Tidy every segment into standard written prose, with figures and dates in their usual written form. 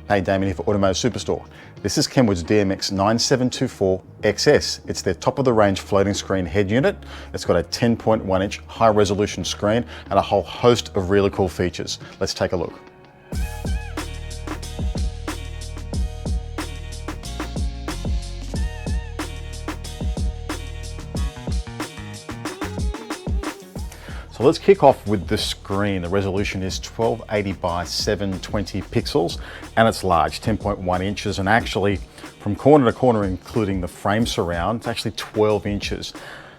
Hey, Damien here for Automotive Superstore. This is Kenwood's DMX9724XS. It's their top-of-the-range floating screen head unit. It's got a 10.1-inch high-resolution screen and a whole host of really cool features. Let's take a look. So let's kick off with the screen. The resolution is 1280 by 720 pixels and it's large, 10.1 inches, and actually from corner to corner, including the frame surround, it's actually 12 inches.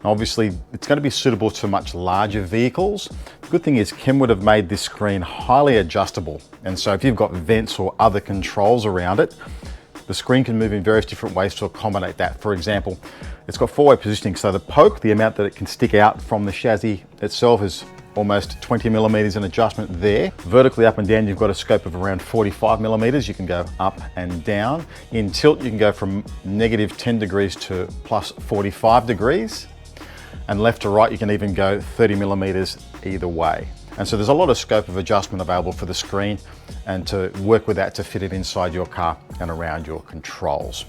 Now obviously it's going to be suitable to much larger vehicles. The good thing is Kenwood have made this screen highly adjustable, and so if you've got vents or other controls around it, the screen can move in various different ways to accommodate that. For example, it's got four-way positioning, so the poke, the amount that it can stick out from the chassis itself, is almost 20 millimeters in adjustment there. Vertically up and down, you've got a scope of around 45 millimeters. You can go up and down. In tilt, you can go from negative 10 degrees to plus 45 degrees. And left to right, you can even go 30 millimeters either way. And so there's a lot of scope of adjustment available for the screen and to work with that to fit it inside your car and around your controls.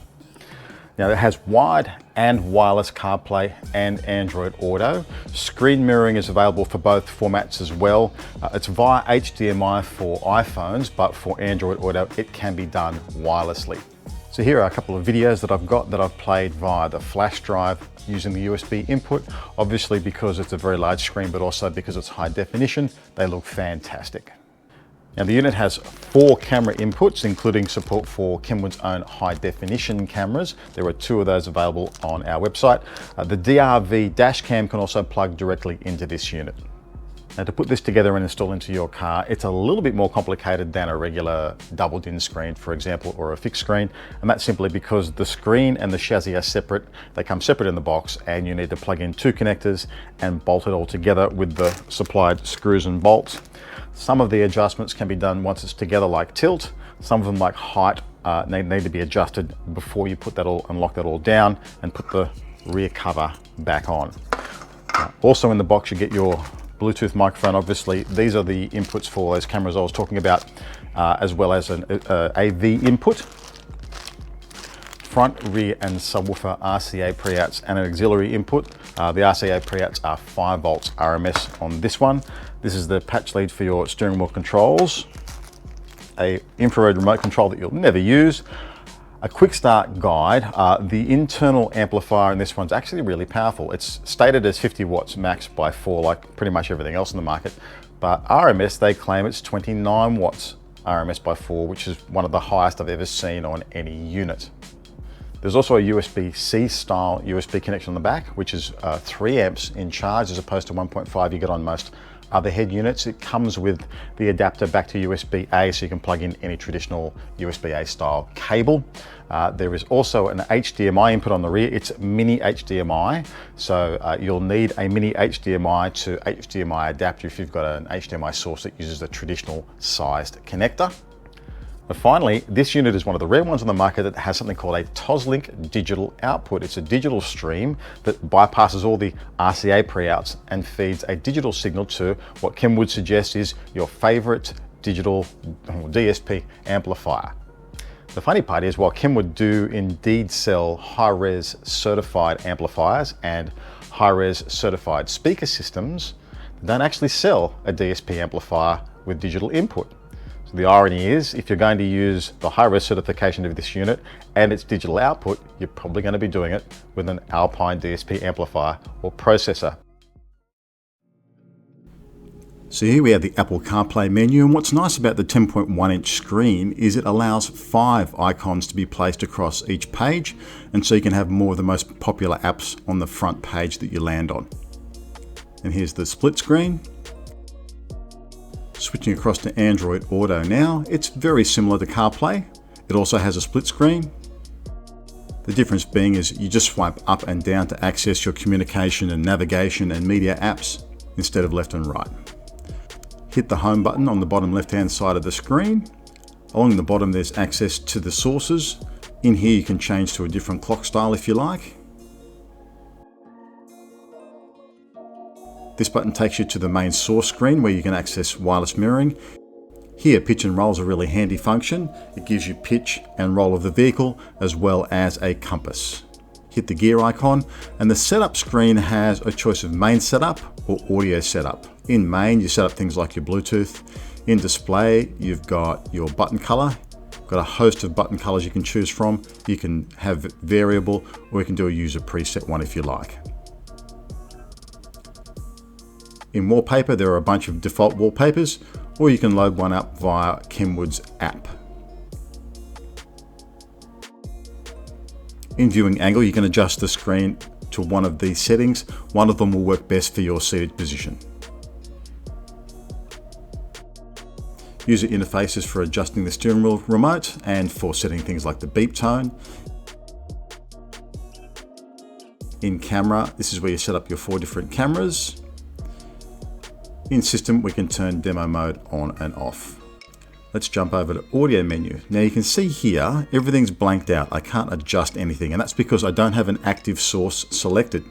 Now it has wired and wireless CarPlay and Android Auto. Screen mirroring is available for both formats as well. It's via HDMI for iPhones, but for Android Auto, it can be done wirelessly. So here are a couple of videos that I've got that I've played via the flash drive using the USB input. Obviously because it's a very large screen, but also because it's high definition, they look fantastic. Now the unit has 4 camera inputs, including support for Kenwood's own high definition cameras. There are 2 of those available on our website. The DRV dash cam can also plug directly into this unit. Now to put this together and install into your car, it's a little bit more complicated than a regular double-din screen, for example, or a fixed screen. And that's simply because the screen and the chassis are separate. They come separate in the box, and you need to plug in 2 connectors and bolt it all together with the supplied screws and bolts. Some of the adjustments can be done once it's together, like tilt. Some of them, like height, need to be adjusted before you put that all and lock that all down and put the rear cover back on. Also in the box, you get your Bluetooth microphone. Obviously, these are the inputs for those cameras I was talking about, as well as an AV input. Front, rear, and subwoofer RCA Preouts and an auxiliary input. The RCA Preouts are 5 volts RMS on this one. This is the patch lead for your steering wheel controls, a infrared remote control that you'll never use, a quick start guide. The internal amplifier in this one's actually really powerful. It's stated as 50 watts max by 4, like pretty much everything else in the market, but RMS, they claim it's 29 watts RMS by 4, which is one of the highest I've ever seen on any unit. There's also a USB-C style USB connection on the back, which is 3 amps in charge as opposed to 1.5 you get on most other head units. It comes with the adapter back to USB-A, so you can plug in any traditional USB-A style cable. There is also an HDMI input on the rear. It's mini HDMI, so you'll need a mini HDMI to HDMI adapter if you've got an HDMI source that uses a traditional sized connector. But finally, this unit is one of the rare ones on the market that has something called a Toslink digital output. It's a digital stream that bypasses all the RCA Preouts and feeds a digital signal to what Kenwood suggests is your favorite digital DSP amplifier. The funny part is, while Kenwood do indeed sell high-res certified amplifiers and high-res certified speaker systems, they don't actually sell a DSP amplifier with digital input. So the irony is, if you're going to use the high-res certification of this unit and its digital output, you're probably going to be doing it with an Alpine DSP amplifier or processor. So here we have the Apple CarPlay menu, and what's nice about the 10.1-inch screen is it allows 5 icons to be placed across each page, and so you can have more of the most popular apps on the front page that you land on. And here's the split screen. Switching across to Android Auto now, it's very similar to CarPlay. It also has a split screen. The difference being is you just swipe up and down to access your communication and navigation and media apps instead of left and right. Hit the home button on the bottom left-hand side of the screen. Along the bottom there's access to the sources. In here you can change to a different clock style if you like. This button takes you to the main source screen where you can access wireless mirroring. Here, pitch and roll is a really handy function. It gives you pitch and roll of the vehicle as well as a compass. Hit the gear icon, and the setup screen has a choice of main setup or audio setup. In main, you set up things like your Bluetooth. In display, you've got your button color. Got a host of button colors you can choose from. You can have variable, or you can do a user preset one if you like. In wallpaper, there are a bunch of default wallpapers, or you can load one up via Kenwood's app. In viewing angle, you can adjust the screen to one of these settings. One of them will work best for your seated position. User interfaces for adjusting the steering wheel remote and for setting things like the beep tone. In camera, this is where you set up your 4 different cameras. In system, we can turn demo mode on and off. Let's jump over to audio menu. Now you can see here, everything's blanked out. I can't adjust anything, and that's because I don't have an active source selected.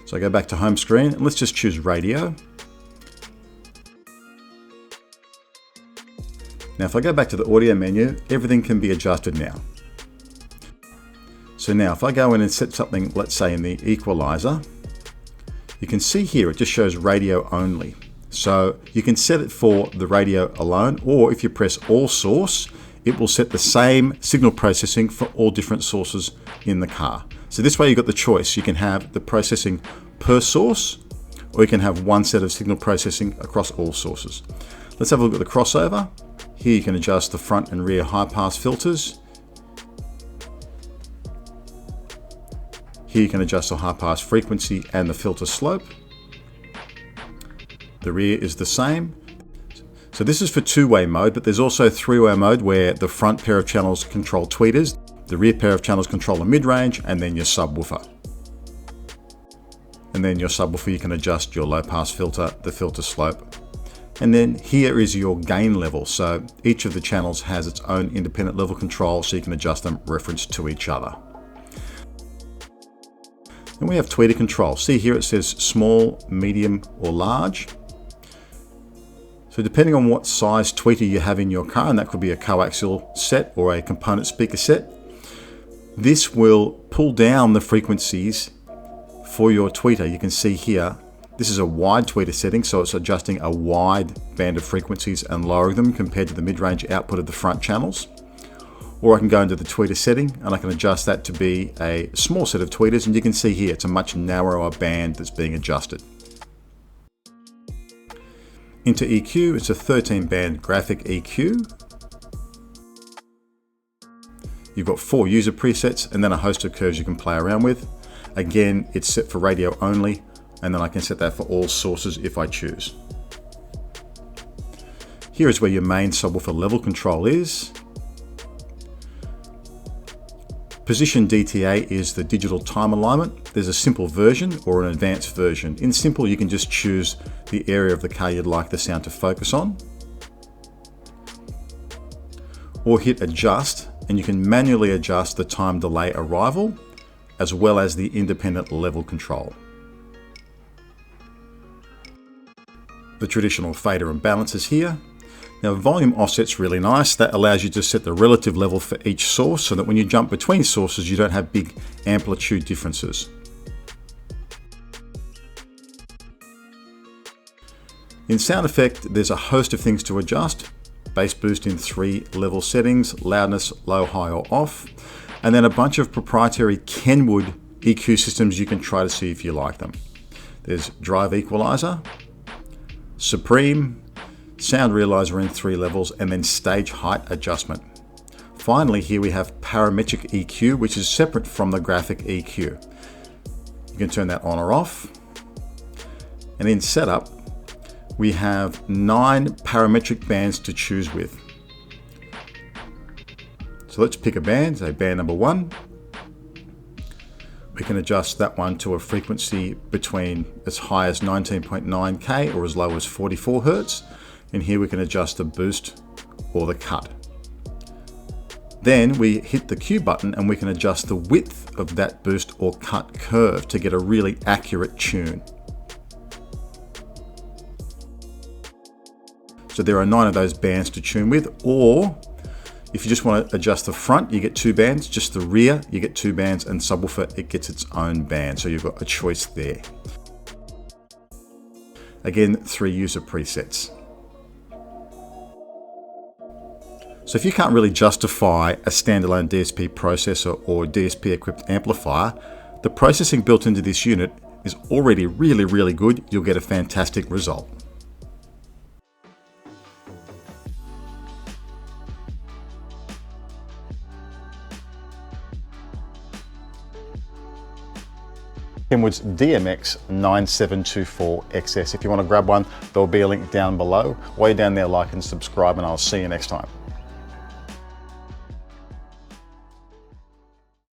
So I go back to home screen, and let's just choose radio. Now if I go back to the audio menu, everything can be adjusted now. So now if I go in and set something, let's say in the equalizer, you can see here it just shows radio only. So you can set it for the radio alone, or if you press all source, it will set the same signal processing for all different sources in the car. So this way you've got the choice. You can have the processing per source, or you can have one set of signal processing across all sources. Let's have a look at the crossover. Here you can adjust the front and rear high pass filters. Here you can adjust the high pass frequency and the filter slope. The rear is the same. So this is for 2-way mode, but there's also 3-way mode where the front pair of channels control tweeters, the rear pair of channels control the mid-range, and then your subwoofer. And then your subwoofer, you can adjust your low pass filter, the filter slope. And then here is your gain level. So each of the channels has its own independent level control, so you can adjust them reference to each other. And we have tweeter control. See here it says small, medium, or large. So depending on what size tweeter you have in your car, and that could be a coaxial set or a component speaker set, this will pull down the frequencies for your tweeter. You can see here, this is a wide tweeter setting, so it's adjusting a wide band of frequencies and lowering them compared to the mid-range output of the front channels. Or I can go into the tweeter setting and I can adjust that to be a small set of tweeters, and you can see here it's a much narrower band that's being adjusted. Into EQ, it's a 13-band graphic EQ. You've got 4 user presets and then a host of curves you can play around with. Again, it's set for radio only, and then I can set that for all sources if I choose. Here is where your main subwoofer level control is. Position DTA is the digital time alignment. There's a simple version or an advanced version. In simple, you can just choose the area of the car you'd like the sound to focus on, or hit adjust, and you can manually adjust the time delay arrival as well as the independent level control. The traditional fader and balance is here. Now volume offset's really nice. That allows you to set the relative level for each source so that when you jump between sources you don't have big amplitude differences. In sound effect, there's a host of things to adjust. Bass boost in 3 level settings, loudness, low, high, or off, and then a bunch of proprietary Kenwood EQ systems you can try to see if you like them. There's drive equalizer, supreme, sound realizer in 3 levels, and then stage height adjustment. Finally, here we have parametric EQ, which is separate from the graphic EQ. You can turn that on or off. And in setup, we have 9 parametric bands to choose with. So let's pick a band, say band number 1. We can adjust that one to a frequency between as high as 19.9K or as low as 44 Hertz. And here we can adjust the boost or the cut. Then we hit the Q button and we can adjust the width of that boost or cut curve to get a really accurate tune. So there are 9 of those bands to tune with, or if you just want to adjust the front, you get 2 bands, just the rear, you get 2 bands, and subwoofer, it gets its own band. So you've got a choice there. Again, 3 user presets. So if you can't really justify a standalone DSP processor or DSP equipped amplifier, the processing built into this unit is already really good. You'll get a fantastic result. Kenwood's DMX9724XS. If you want to grab one, there'll be a link down below. Way down there, like and subscribe, and I'll see you next time.